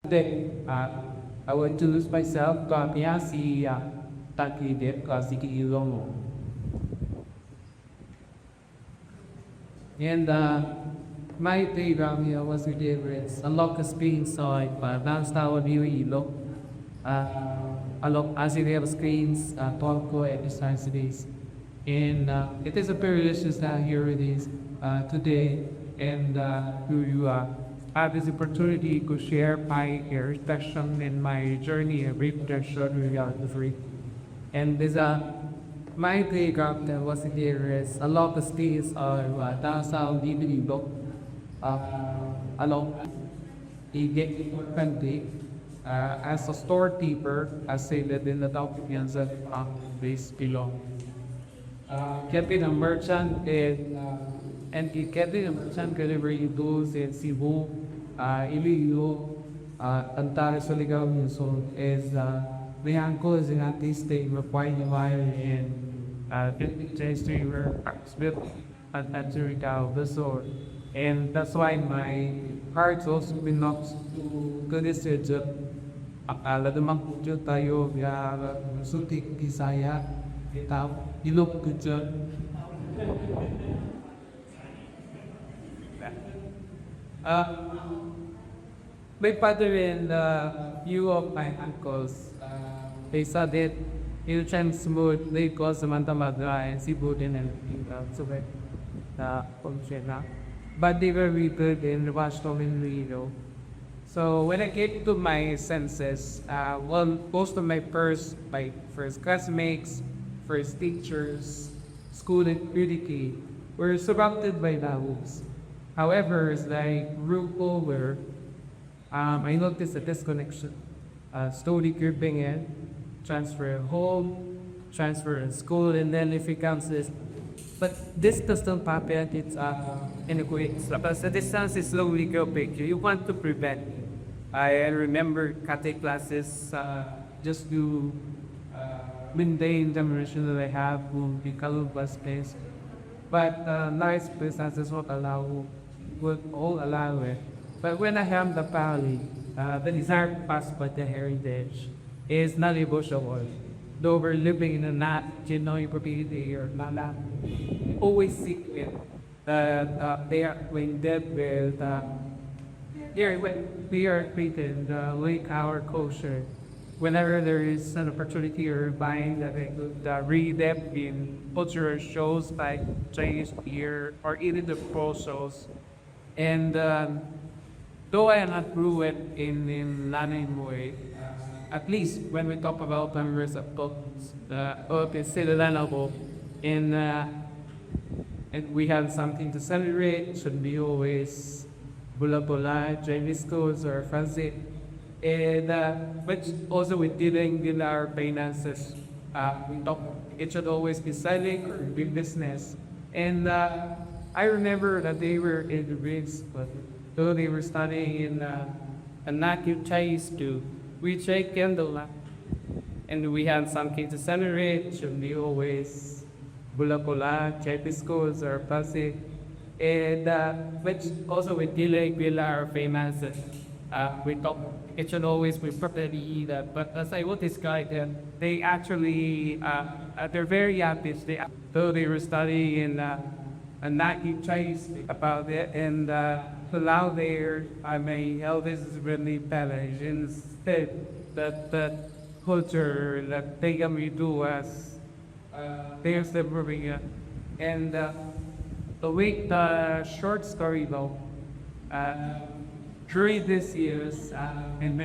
Today, I will introduce myself. Kami si Takidip kasi Kiilong. And my playground here was it's a lot of screen side, but that's how we look. A lot as we have screens, talk and necessities. And it is a privilege to stand here with this today and to have this opportunity to share my reflection in my journey of reflection regarding free. And this my playground that was there is a lot of states are downtown Libreville, along the gate country as a storekeeper, as stated in the documents that base below. Getting a merchant and getting a merchant delivery those in Cebu, Iloilo, Antares Surigao, so is the uncles in at this state required in history were built at Surigao, Basor. And that's why my heart's also been not to consider that akala naman po tayo sutik Bisaya, itaw, ilok ko dyan. My father and few of my uncles, they said that you can smooth, they call Samantha Madra and Cebu din and so but they were rooted in Washington and Rio. So when I came to my senses, most of my first classmates, first teachers, school and community were surrounded by Laos. However, as I grew older, I noticed a disconnection, slowly creeping in, transfer home, transfer in school, and then if it counts this. But this doesn't happen, it's in a quick step. Because the distance is slowly creeping. You want to prevent. I remember cutting classes just to maintain the relation that I have with the Kalubas space. But nice businesses would all allow it. But when I have the family, the desire to pass by the heritage is not negotiable. Though we're living in a not genuine property or not, always seek it. They are when dead with when we are treated like our culture. Whenever there is an opportunity or buying that they could read them in cultural shows like Chinese beer or even the pro shows. And though I am not fluent in Lannang way, at least when we talk about members of books, it's still learnable and we have something to celebrate, should be always bula-bula, Chinese schools or fancy. And but also with dealing with our finances, we talk, it should always be selling or big business. And I remember that they were in the Greeks, but though they were studying in a native Chinese too, we take candle and we have something to celebrate, should be always bula-bula, Chinese schools or fancy. And which also with dealing with our finances, we talk, it should always be properly that. But as I will describe them, they actually, they're very happy. Though they were studying in a native Chinese about it, and allow their, my eldest is really Spanish, instead that culture that they can do as they're separating. And the short story though, during this years, and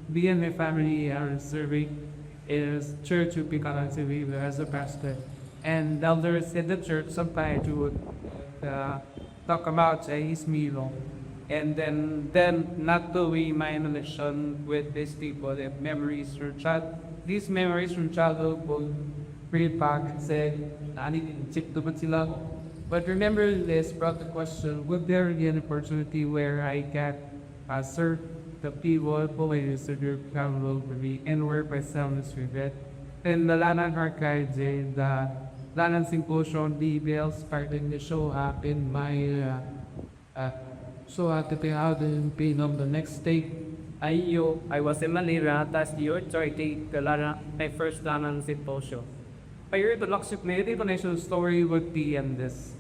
me and my family are serving is church to become as a pastor. And elders in the church sometimes would talk about his meal. And then not to be my relation with these people, the memories from these memories from childhood will bring back and say, I need to check the sila. But remember this brought the question, would there be an opportunity where I can serve the people who is to travel for me and work myself with it? Then the Lannang archives and the Lannang Symposium details starting to show up in my so at the out in pain of the next state I was in Manila last year to take my first Lannang Symposium. Prior to Luxury, my recognition story would be in this.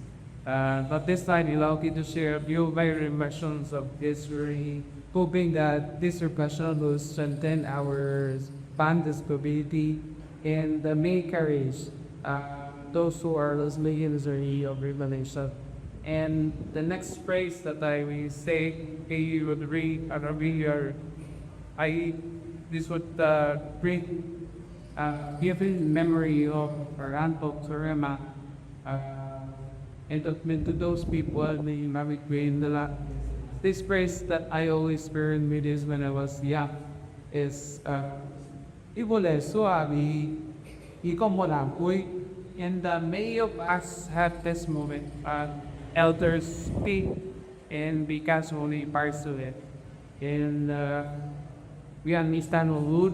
But this time, allow me to share a few of my impressions of history, hoping that this discussion will strengthen our bond discoverability and the main courage those who are listening in the journey of revelation. And the next phrase that I will say, you would read, I this would bring vivid memory of our Anto Surema and to those people may married this phrase that I always experienced with this when I was young is Ibole suabi ikomolampuy. And many of us have this moment. Elders speak and we casually parse to it. And we understand a lot.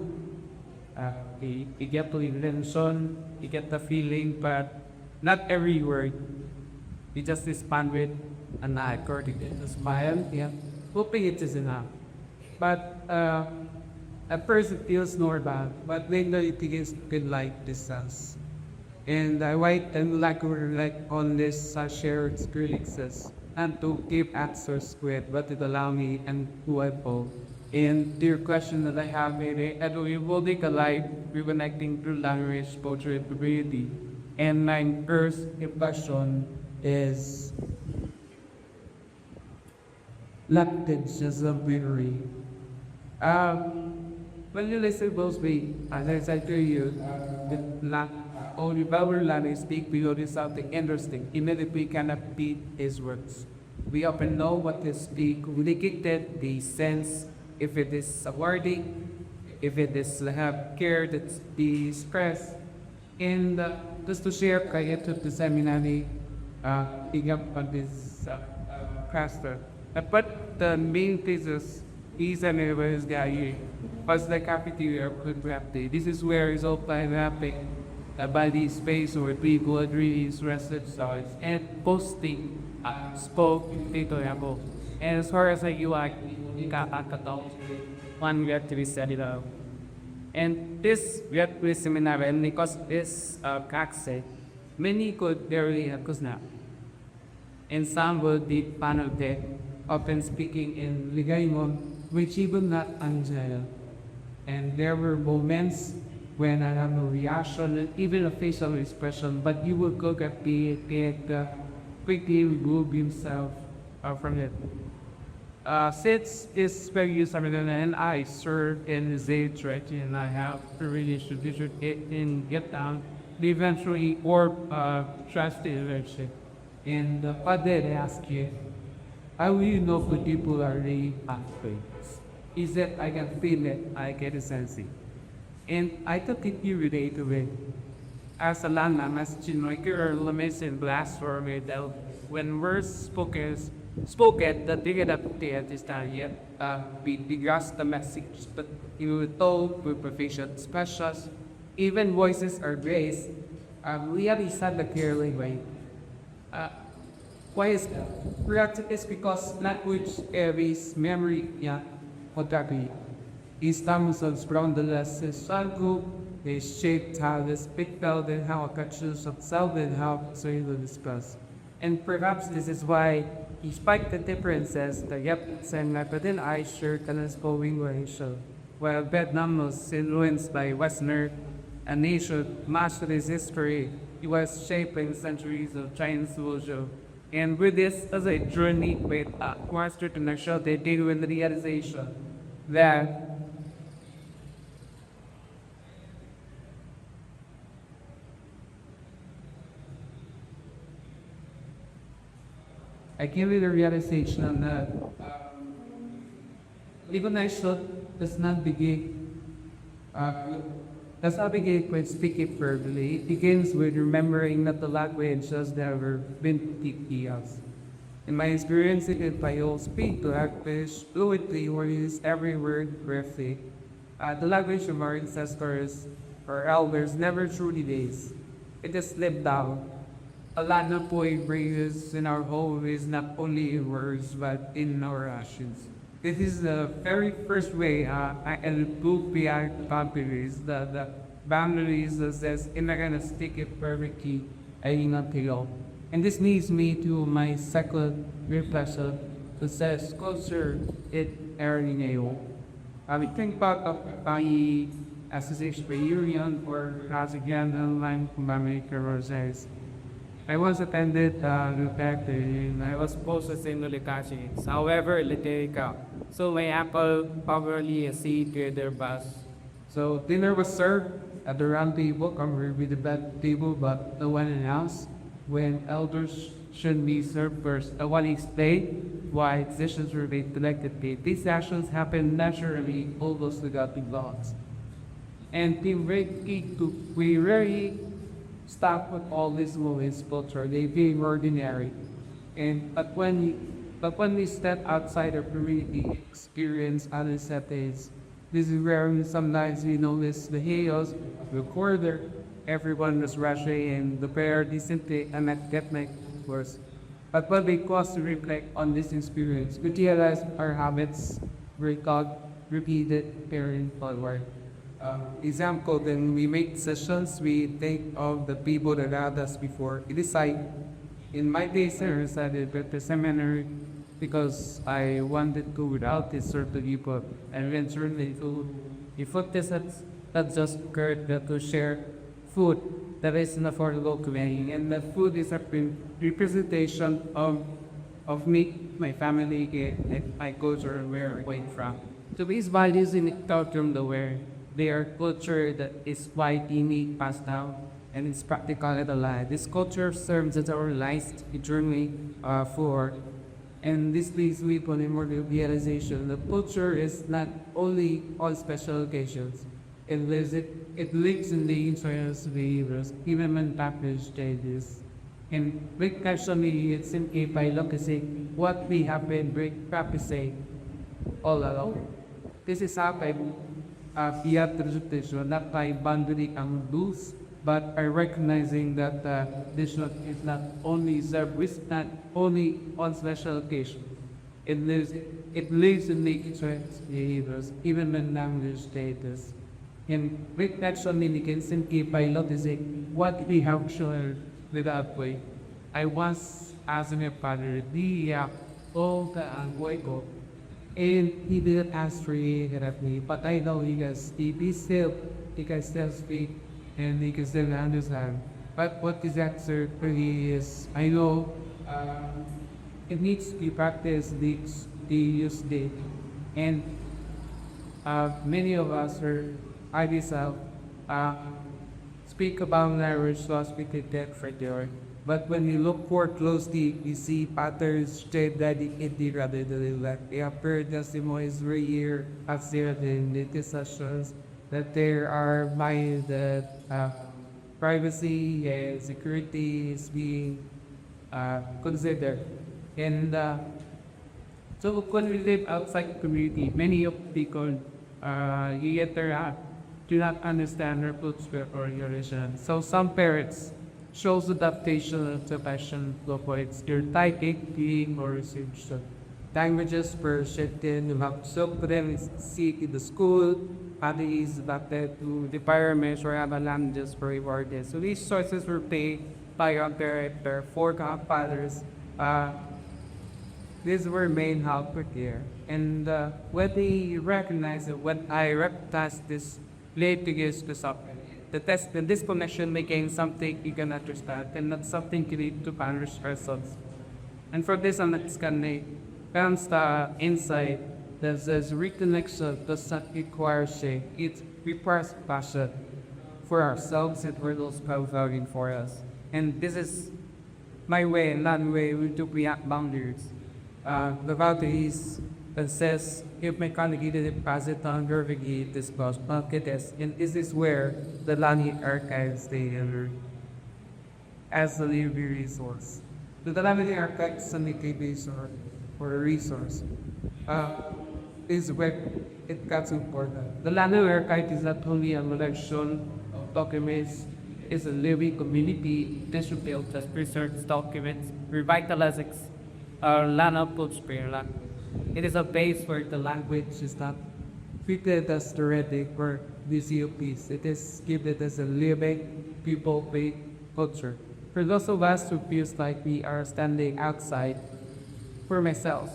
We get to intention, we get the feeling, but not every word. We just respond with an eye, according to the smile. Yeah, hoping it is enough. But at first it feels normal, but later it begins to feel like distance. And I write and like on this shared experiences and to give answers to it, but it allow me and who I fall. And dear question that I have made it, and we will take a life reconnecting through language, poetry, and probability. And my first impression is language as a memory. When you listen to those me, as I said to you, only Bible Lannang speak because it's something interesting, even if we cannot beat his words. We often know what they speak, communicated, the sense, if it is a wording, if it is have care that's be expressed. And just to share, I took the seminary, up on this pastor. But the main thesis is and was the cafeteria of Good. This is where it's all time happening. By the space where people agree is rested size and posting spoke dito ako. And as far as you like kakataw, one we have to be set it out. And this we have to be seminar and because this kakse, many could barely have kusna. And some would be panel de often speaking in Ligaymon, which even not Angel. And there were moments when I have a reaction, even a facial expression, but you will look at the quickly remove himself from it. Since it's very useful, and I serve in his age, right, and I have to really should in get down, eventually or trust the election. And what did I ask you? How will you know when people are really happy? Is that I can feel it, I get a sense it. And I took it you relate to it. As a Lannang, as Chinoiker or Lames and blasphemy, that when words spoken, that they get up there this time yet, we discuss the message, but you were told with proficient specials, even voices are raised, we have said the clearly way. Why is that? Perhaps it's because language carries memory, yeah, what that be. Estamos around the lessons group, they shaped how the speak felt and how a conscious of self and how to discuss. And perhaps this is why, despite the differences, the Yaps and Napatin I share telescoping racial. While Vietnam was influenced by Westerner, a nation mastered its history, it was shaped in centuries of Chinese culture. And with this as a journey with Master International, they deal with the realization that I came with the realization that recognition does not begin with speaking verbally. It begins with remembering that the language has never been taught us. In my experience, if I all speak the language fluently or use every word briefly, the language of our ancestors or elders never truly is. It is slipped down. A lot of poetry is in our home is not only in words but in our actions. This is the very first way I book behind boundaries. The boundaries that says in a kind of sticky perfectly ay napilo. And this leads me to my second reflection that says culture it area. We think about my as an experience or as again online commemorator says. I was attended Reconnecting. I was supposed to sing Nulikashi. However, Literica. So my uncle probably a seat to their bus. So dinner was served at the round table, covered with the bed table, but no one announced when elders should be served first. No one explained why decisions were made collectively. These actions happen naturally, almost without being lost. And we rarely stop with all these moments culture. They being ordinary. And but when we step outside our community, experience other settings, this is where we sometimes we notice the chaos, the corridor, everyone was rushing and the prayer decently and not get my worse. But when we pause to reflect on this experience, we realize our habits recog repeated parent forward. Example, then we make sessions, we think of the people that had us before. It is like, in my days, I decided at the seminary because I wanted to without this sort of people. And eventually, we focus not just occurred to share food that is an affordable community. And the food is a representation of me, my family, and my culture, where I came from. So these values in from the where they are culture that is widely passed down and it's practical in the life. This culture serves as our life journey for, and this leads me to a more realization. The culture is not only on special occasions. It lives in the insurance behaviors, even when package changes. And break actually it's simply by looking what we have been practicing all along. This is how I fiat tradition, not by boundary ang rules, but by recognizing that this is not only service, not only on special occasion. It lives in the insurance behaviors, even when language status. And reflection indicates simply by noticing what we have shared without way. I once asked my father, all the ko. And he didn't ask for it at me, but I know he can still speak, and he can still understand. But what is answer for he is, I know it needs to be practiced, the use day. And many of us, or I myself, speak about language, so speak it that for there. But when you look more closely, you see patterns straight dedicated rather than like the upper testimonies were here as there in the discussions that there are by the privacy and security is being considered. And so when we live outside the community, many of people you interact do not understand their culture or religion. So some parents shows adaptation to passion avoids your typing, being or reception. Languages per certain so them seek in the school, other is adapted to the environment or other languages for rewarded. So these sources were paid by their four godfathers. These were main helper here. And when they recognize it, when I recognize this late to use to suffer. The disconnection became something you can understand and not something you need to punish ourselves. And for this understanding comes the insight that says reconnection does not require shame. It requires passion for ourselves and for those providing for us. And this is my way and not way to create boundaries. The boundaries that says if my congregated deposit on Gervigi discussed markets, and this is where the Lannang archives stay as a living resource. The Lannang archives is a database or a resource. Is where it gets important. The Lannang archive is not only a collection of documents, it's a living community. This should be just preserves documents, revitalizes our Lannang culture. It is a place where the language is not treated as theoretic or piece. It is given as a living, people-based culture. For those of us who feels like we are standing outside, for myself,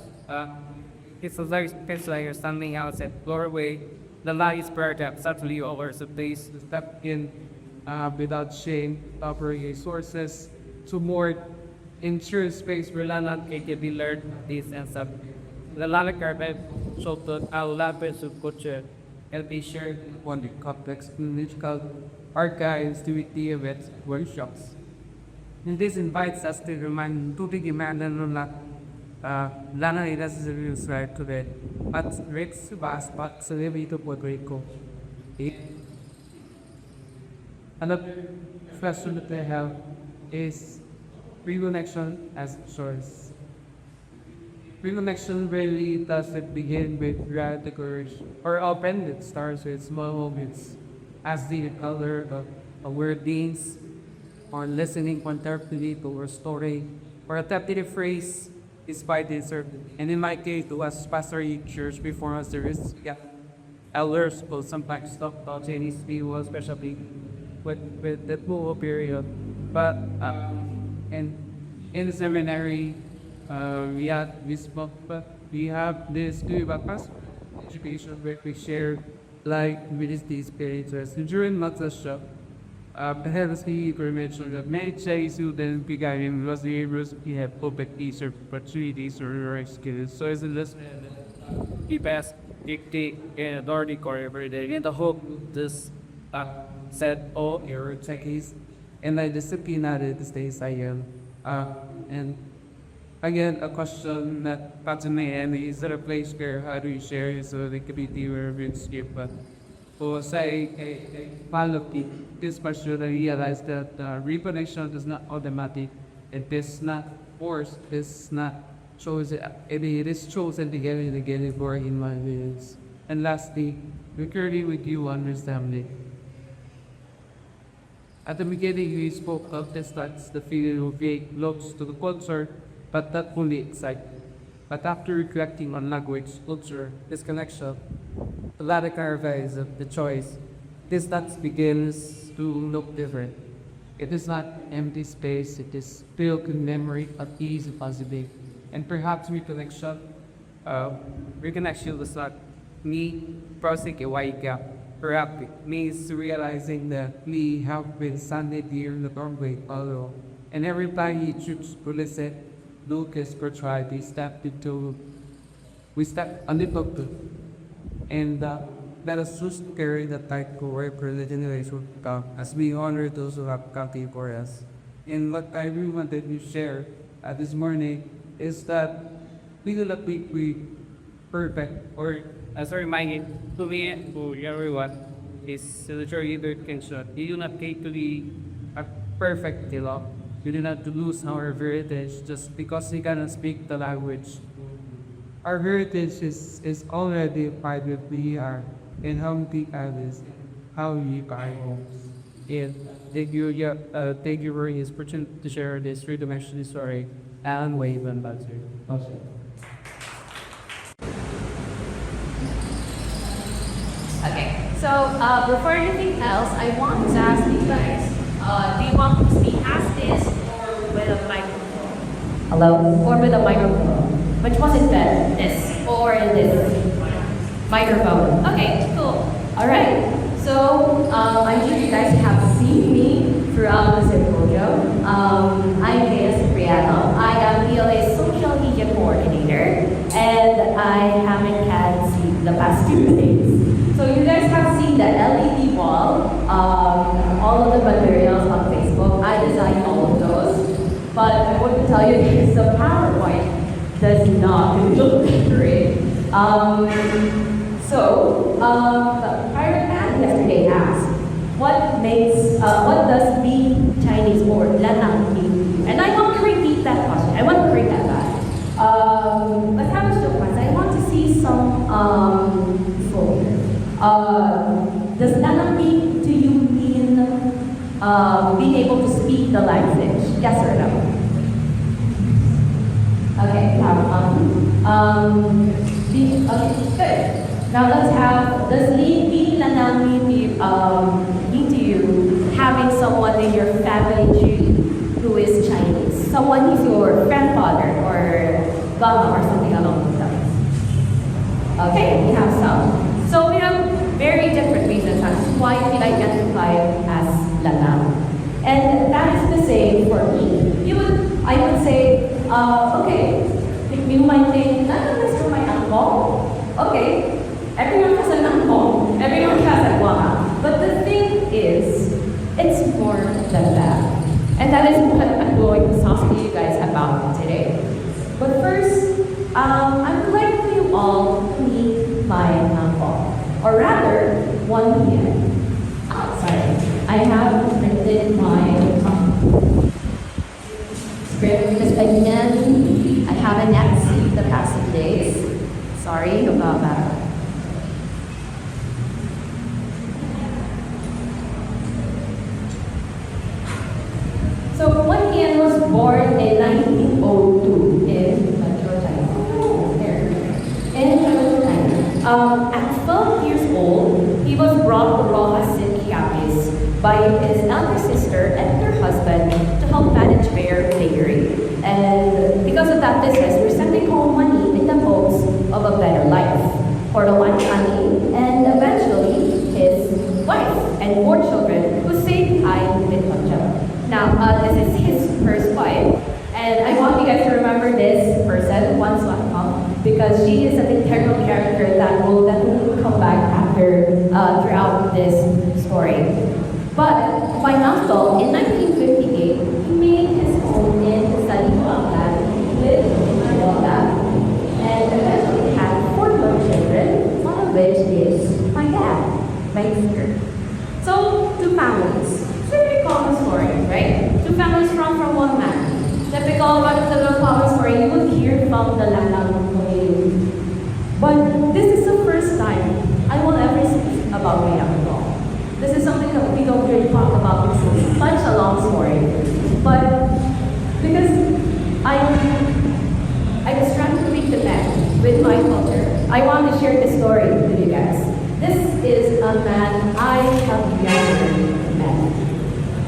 it's a very feels like you're standing outside doorway. The light is bright up, suddenly offers a place to step in without shame, offering resources to more ensure space where Lannang can be learned this and sub. The Lannang carpet showed that our language of culture can be shared on the complex political archives to events, workshops. And this invites us to remind to the man that Lannang is necessarily right today, but Rex Bas but celebrity to Puerto Rico. Another question that I have is reconnection as a choice. Reconnection really doesn't begin with grand decoration or often it starts with small moments as the color of a word means or listening carefully to a story or adapting a phrase is by deserved. And in my case, to us pastor church before us there is elders will sometimes talk about Chinese people, especially with the full period. But and in the seminary, we have this Bakas education where we share like with these experiences. During Matsasha, perhaps he mentioned that many Chinese students began was the university have open these opportunities or skills. So as a listener, he passed dictate and authority every day. In the hope this said all your techies and I disciplined the stays I am. And again, a question that comes to me and is there a place where how do you share so the community where it's skip but for say a follow-up this question I realized that reconnection is not automatic. It is not forced, it's not chosen, it is chosen together and again for in my videos. And lastly, recurring with you understanding. At the beginning, we spoke of this that's the feeling of being close to the culture, but not fully excited. But after reflecting on language, culture, this connection, the latter clarifies of the choice. This that begins to look different. It is not empty space, it is filled with memory of ease and possibility. And perhaps reconnection does not mean processing a wide gap. Perhaps it means realizing that we have been standing here in the doorway although. And every time he chooses to listen, Lucas portrayed we step on the top and let us just carry the tight core for the generation to come as we honor those who have come before us. And what I really wanted to share this morning is that we will not be perfect or as a reminder to me and to everyone is literally either can shot. You do not take to be a perfect law. You do not lose our heritage just because we cannot speak the language. Our heritage is already part of who we are and how we others, how we buy homes. And thank you for his opportunity to share this three-dimensional story and wave and buzzer. Okay, so before anything else, I want to ask you guys, do you want to be asked this or with a microphone? Hello? Or with a microphone? Which was it then? This or this? Microphone. Okay, cool. Alright, so I'm sure you guys have seen me throughout the symposium. I'm Nea Lourdes Cipriano. I am PLA's social media coordinator and I haven't had seen the past 2 days. So you guys have seen the LED wall, all of the materials on Facebook. I designed all of those. But I want to tell you this, the PowerPoint does not look great. The pirate man yesterday asked, what does being Chinese or Lannang mean to you? And I want to repeat that question. I want to bring that back. Let's have a show class. I want to see some folder. Does Lannang mean to you mean being able to speak the language? Yes or no? Okay, good. Now let's have, does being Lannang mean to you having someone in your family tree who is Chinese? Someone who's your grandfather or mama or something along those lines? Okay, we have some. So we have very different reasons as to why we identify as Lannang. And that is the same for me. I would say, okay, you might think, Lannang is for my uncle. Okay, everyone has an uncle, everyone has a mama. But the thing is, it's more than that. And that is what I'm going to talk to you guys about today. But first, I would like for you all to meet my uncle. Or rather, one here. Sorry, I have printed my script just again. I haven't accessed the past few days. Sorry about that. So Wan Ian was born in 1902 in Metro China. There. In Metro China. At 12 years old, he was brought to Rojas Cipriano by his elder sister and her husband to help manage their dairy. And because of that business, we're sending home money in the hopes of a better life for the one family and eventually his wife and 4 children who say hi with Pancho. Now, this is his first wife, and I want you guys to remember this person, Wan Swatmang, because she is an integral character that will definitely come back after throughout this story. But my uncle, in 1958, he made his home in the study land with my dad, and eventually had 4 more children, one of which is my dad, my sister. So, 2 families. It's a very common story, right? 2 families from one man. Typical run-of-the-mill common story you would hear from the Lannang community. But this is the first time I will ever speak about my uncle. This is something that we don't really talk about because it's such a long story. But because I was trying to reconnect with my culture, I want to share this story with you guys. This is a man I have never met.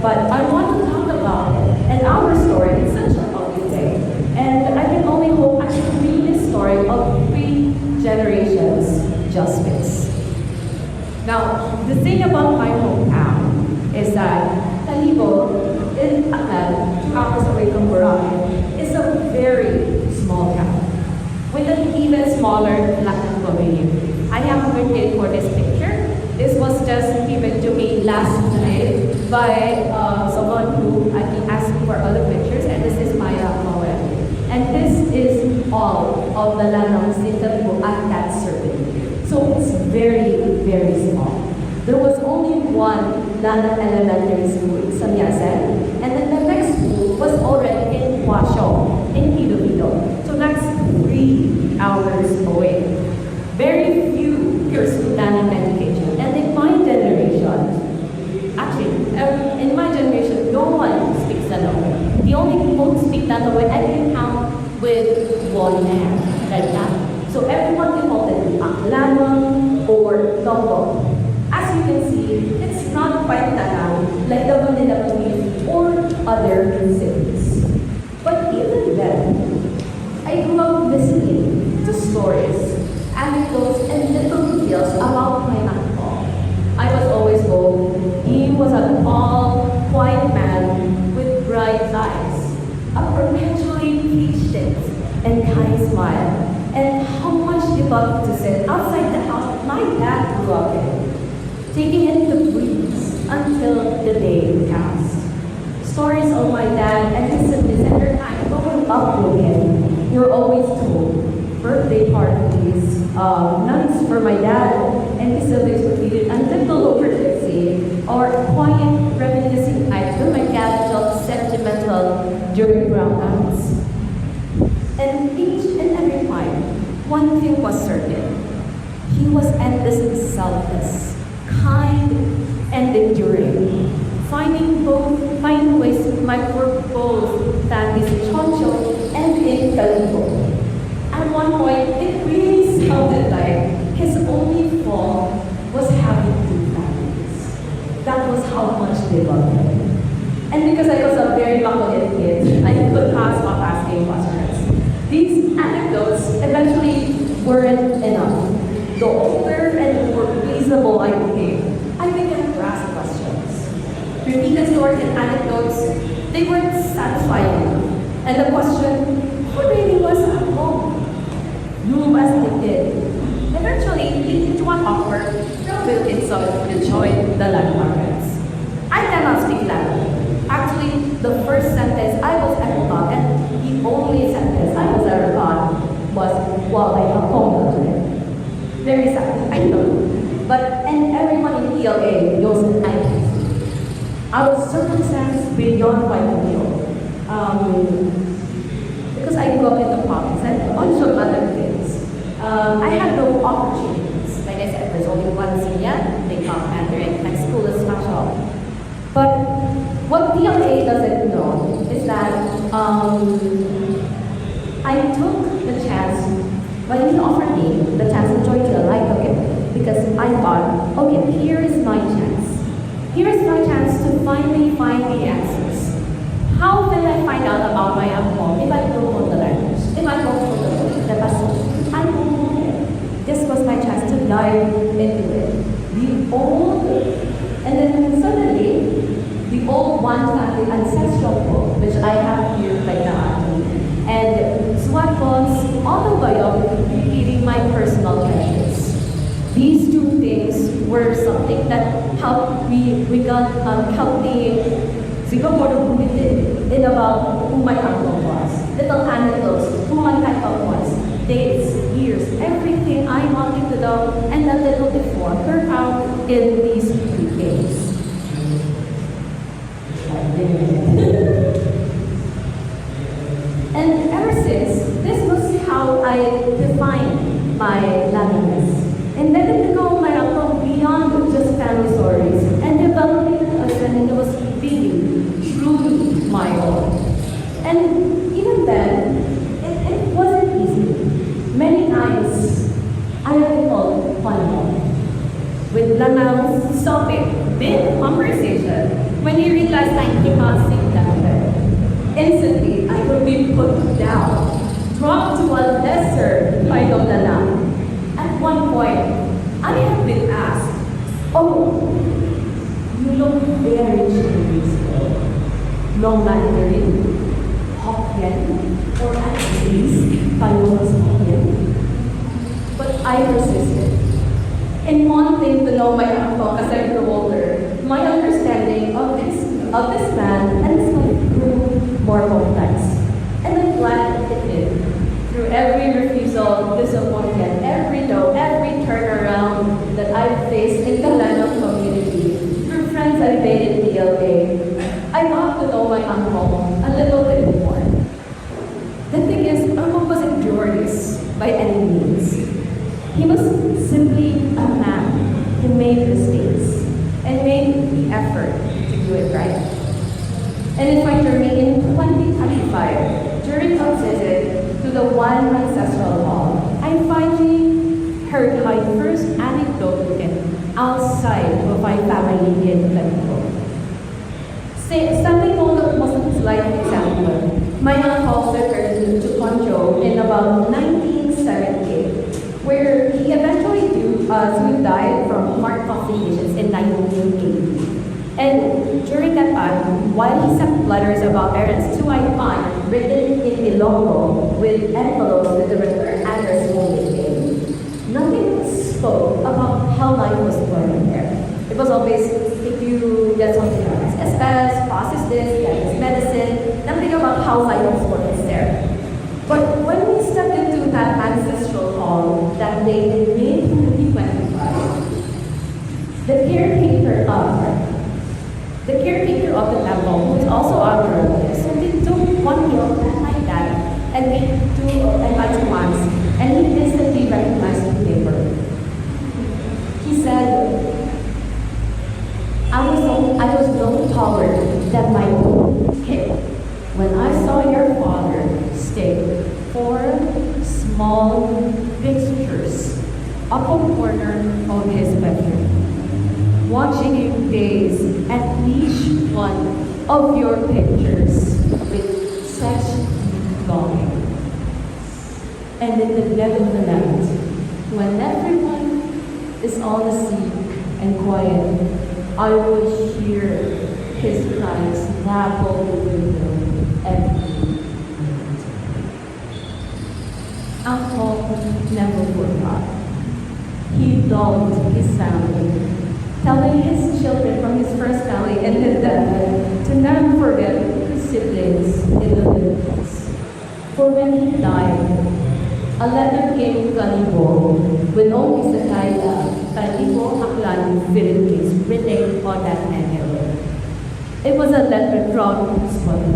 But I want to talk about it and our story in such a lovely way. And I can only hope I can read this story of 3 generations justice. Now, the thing about my hometown is that Talibo in Akal, 2 hours away from Boracay, is a very small town with an even smaller Lannang community. I have printed for this picture. This was just given to me last night by someone who asked me for other pictures, and this is my poem. And this is all of the Lannangs in Talibo at that certain year. So it's very, very small. There was only one Lannang elementary school in Samyasen, and then the next school was already in Huasho, in Iloilo. So that's 3 hours away. Very few pursue Lannang education. And in my generation, actually, in my generation, no one speaks Lannang. The only people who speak Lannang I can count with one hand, like that. So everyone defaulted to Lannang or Tongo. As you can see, it's not quite Lannang like the Manila community or other cities. But even then, I grew up listening to stories, anecdotes, and little details about my uncle. I was always told he was a tall, quiet man with bright eyes, a perpetually patient and kind smile, and how much he loved to sit outside the house my dad grew up in, taking in the breeze until the day passed. Stories of my dad and his siblings and their time growing up with him were always told. Birthday parties, nuns for my dad and his siblings were treated until the lower say, or quiet reminiscing nights when my dad felt sentimental during brownouts. And each and every time, one thing was certain. He was endlessly selfless, kind, and enduring, finding ways to work both families' choncho and in in Kalibo. At one point, it really sounded like his only fault was having two families. That was how much they loved him. And because I was a very makulit kid, I could not stop asking questions. These anecdotes eventually weren't enough. The older and more reasonable I became, I began to ask questions. Repeated stories and anecdotes, they weren't satisfying. And the question, who really was at home? Grew as they did. Eventually, leading to an awkward, built insult to join the land markets. I cannot speak Lannang. Actually, the first sentence I was ever taught, and the only sentence I was ever taught, was while I am home. Very sad, I know. But, and everyone in PLA knows I can. I was circumstanced beyond my control. Because I grew up in the province and a bunch of other things. I had no opportunities. Like I said, there's only one senior, they talk Mandarin, and school is special. But what PLA doesn't know is that I took the chance, when he offered me the chance to join PLA, I took it because I thought, okay, here is my chance. Here is my chance to finally find the answers. How will I find out about my home if I don't know the language? If I don't know the passage? I don't know it. This was my chance to dive into it. The old, and then suddenly, the old one family ancestral book, which I have here right now, and Swatons autobiography, my personal treasures. These two things were something that helped me, helped the Singapore bumitin in about who my uncle was, little anecdotes, who my uncle was, dates, years, everything I wanted to know, and a little before turned out in these 3 days. And ever since, this was how I defined my Lannangs. And letting to go my uncle beyond just family stories and developing a something that was really, truly my own. And even then, it wasn't easy. Many times, I have been called funny. With Lannang stopping mid-conversation when he realized I cannot sing that way. Instantly, I would be put down, dropped to a lesser kind of Lannang. At one point, I have been asked, "Oh, you look very Chinese. No Mandarin, Hokkien, or at least Taiwanese Hokkien." But I persisted. In wanting to know my uncle as I grew older, my understanding of this man and his life grew more complex. And I'm glad it did. Through every refusal, disappointment, every no, every turnaround that I've faced in the Lannang community, through friends I made in PLA, I got to know my uncle a little bit more. The thing is, Uncle wasn't glorious by any means. He was simply a man who made mistakes and made the effort to do it right. And in my journey in 2025, during a visit to the one ancestral hall, I finally heard my first anecdote with him outside of my family in Lannang. Something was like an example. My uncle returned to Conjo in about 1978, where he eventually died from heart complications in 1980. And during that time, while he sent letters about errands to my aunt written in Ilonggo with envelopes with the return address only in, nothing spoke about how life was going there. It was always, if you get something else, SPS, process this, get this medicine, nothing about how life was going there. But when we stepped into that ancestral hall that day in May 2025, the caretaker of the temple, who is also our relative, simply took one look at my dad and made two advancements, and he instantly recognized the paper. He said, I was no taller than my own kid when I saw your father stay small pictures up a corner of his bedroom, watching you gaze at each one of your pictures with such longing. And in the dead of the night, when everyone is all asleep and quiet, I would hear his cries lap on the window every night. Uncle never forgot. He loved his family, telling his children from his first family and his dad to never forget his siblings in the Philippines. For when he died, a letter came to Kalibo with only sa kaya Kalibo Aklan, Philippines written on that envelope. It was a letter from his mother,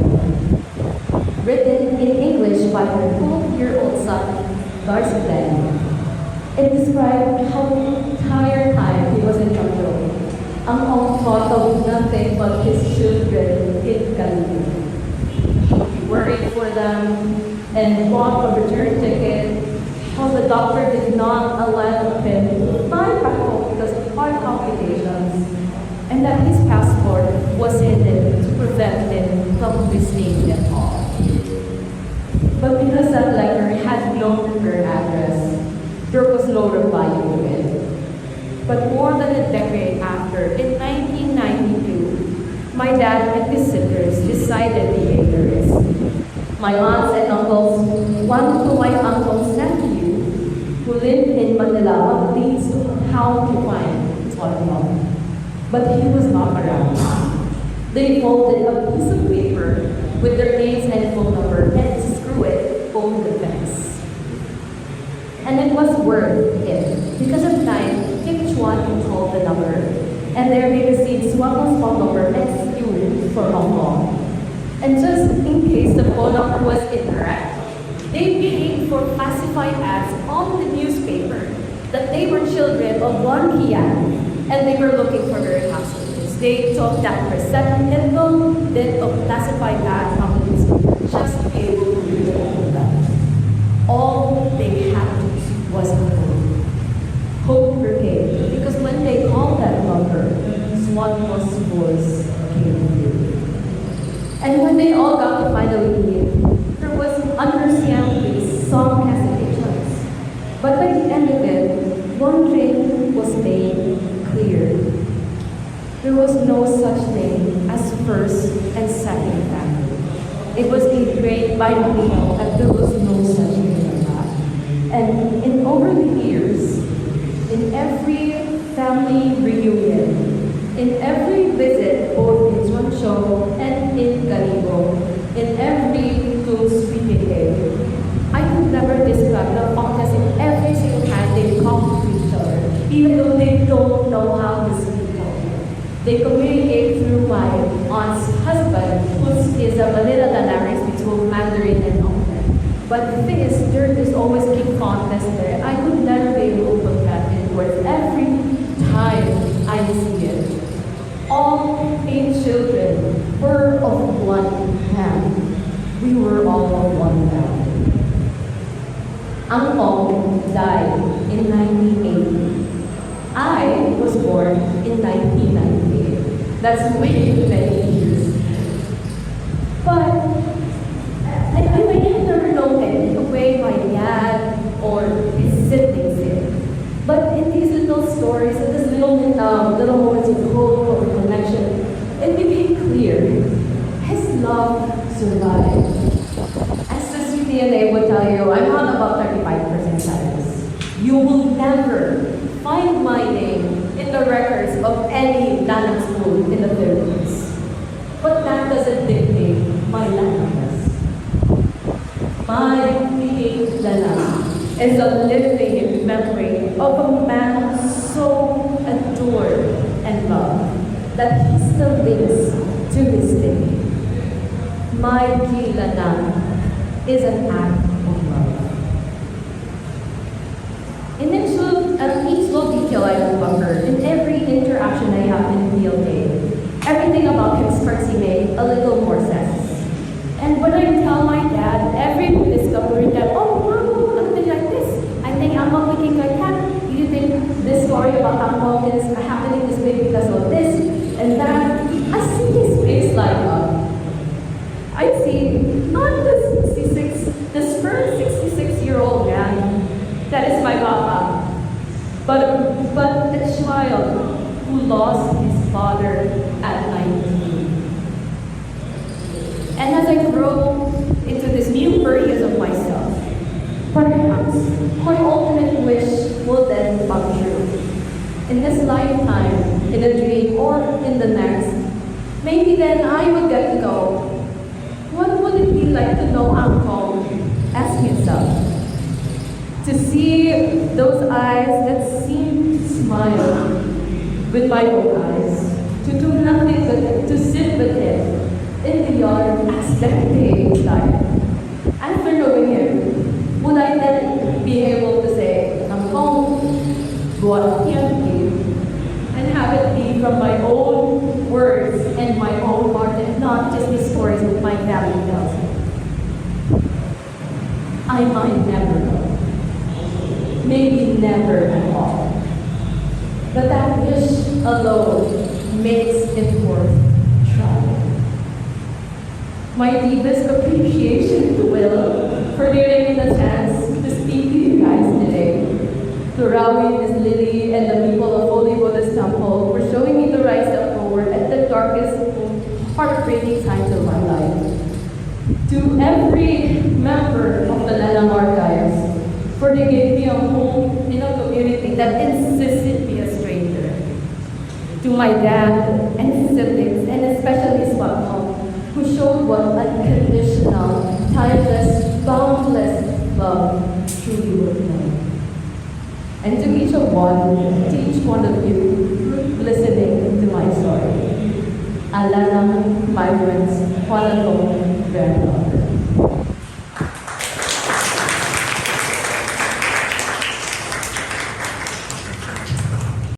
written in English by her 12-year-old son, Darcy Lannang. It described how the entire time he was in control. Ang Ong thought of nothing but his children in Kalibo. He worried for them and bought a return ticket. How the doctor did not allow him to fly back home because of heart complications, and that his passport was hidden to prevent him from visiting at all. But because that letter had no return address, there was no reply to it. But more than a decade after, in 1992, my dad and his sisters decided to take the risk. My aunts and uncles, one to my uncle's nephew, who lived in Manila, leads how to find Solomon. But he was not around. They folded a piece of paper with their names and phone number and screw it over the fence. And it was worth it. Because of time, each one controlled the number, and there they received Swamo's phone number and skewed for Hong Kong. And just in case the phone number was incorrect, they paid for classified ads on the newspaper that they were children of one Kian and they were looking for their hostages. They took that little bit of classified ad from the newspaper just to be able to read them. All they had was hope. Hope brigade, because when they called that number, Swan's voice came through. And when they all got to finally meet, there was understandably some hesitations. But by the end of it, one thing was made clear. There was no such thing as first and second family. It was ingrained by the people that there was no such thing as that. And in over the years, in every family reunion, in every visit, both in Chuancho and in Kalibo, in every close speaking day, I could never describe the podcast in every single time they talk to each other, even though they don't know how to speak. They communicate through my aunt's husband, who is a Manila Lannangs between Mandarin and Hongkong. But the thing is, there is always keep fondness there. I could never be able to put that in words every time I see it. All 8 children were of one family. We were all of one family. Ang Ong died in 1980. I was born in 1998. That's way too many years. But I never know it the way my dad or his siblings did. But in these little stories, in these little moments of hope or connection, it became clear his love survived. As the CDNA would tell you, I'm on about 35% status. You will never find my name in the records of any Lannang school in the Philippines. But that doesn't dictate my Lannangness. My being Lannang is a living memory of a man so adored and loved that he still lives to this day. My Lannang is an act of love. In each little detail I uncovered, in every interaction I have in real day, everything about him starts to make a little more sense. And when I tell my dad every discovery that, oh wow, who lost his father at 19. And as I grow into this new version of myself, perhaps my ultimate wish will then come true. In this lifetime, in a dream, or in the next, maybe then I would get to go. What would it be like to know Uncle? Ask yourself. To see those eyes that seem to smile with my own eyes, to do nothing but to sit with him in the yard as decades died. After knowing him, would I then be able to say, I'm home, go out here, and have it be from my own words and my own heart, and not just the stories that my family tells me? I might never know. Maybe never at all. But that wish alone makes it worth trying. My deepest appreciation to Will for giving me the chance to speak to you guys today. To Rawi, Ms. Lily, and the people of Holy Buddhist Temple for showing me the right step forward at the darkest, heartbreaking times of my life. To every member of the Lannang Archives, for they gave me a home in a community that insisted me a stranger. To my dad and siblings, and especially his mom, who showed what unconditional, timeless, boundless love truly would know. And to each one of you listening to my story. Lannang migrants, Kuala Lumpur, very well.